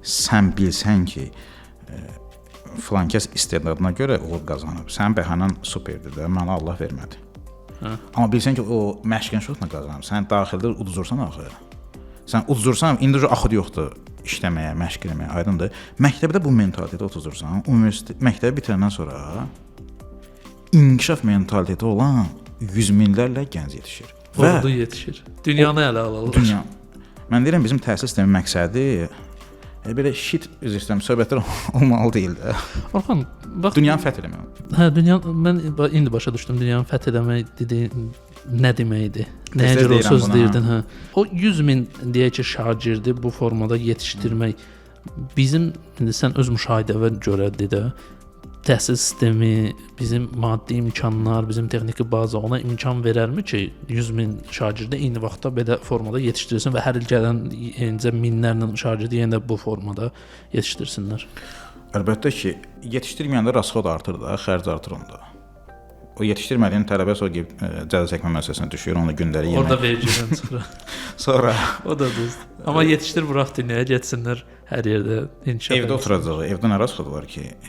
sən bilsən ki, filan kəs istedadına görə uğur qazanıb. Sənin bəhanən superdir də, mənə Allah vermədi. Amma bilsən ki, o məşqin şotla qazanıb. Sən daxildə uduzursan axı. Sən uduzursan, indi axı yoxdur işləməyə, məşq etməyə, aydındır. Məktəbdə bu mentalitetə otuzursan, universitet məktəbi bitirəndən sonra inkişaf mentaliteti olan yüz minlərlə gənc yetişir. Orada yetişir. Dünyanı ələ alırlar. Dünya. Mən deyirəm bizim təhsil sisteminin məqsədi belə shit üzrə söhbətlər olmalı deyil də. Orxan, bax Dünyanı fəth etmək. Hə, mən indi başa düşdüm dünyanı fəth etmək dediyin nə deməkdir? Nəyə görə o söz deyirdin, hə? O 100 min deyək ki, şagirdi bu formada yetişdirmək bizim indi sən öz müşahidəvə görədir də təhsil sistemi, bizim maddi imkanlar, bizim texniki baza ona imkan verərmi ki, 100 min şagirdi eyni vaxtda belə formada yetişdirsin və hər il gələn yenicə minlərlə şagirdi yenə də bu formada yetişdirsinlər? Əlbəttə ki, yetişdirməyəndə rasxod artır da, xərc artır onda. O yetişdirmədiyin tələbə sonra cəza çəkmə müəssisəsinə düşür, onu gündəlik yemək. Orada vergidən çıxır. Sonra o da düzdür. Amma yetişdir bıraq dünyaya getsinlər hər yerdə inkişaf. Evdə oturacaq, evdə nə rasxod var ki?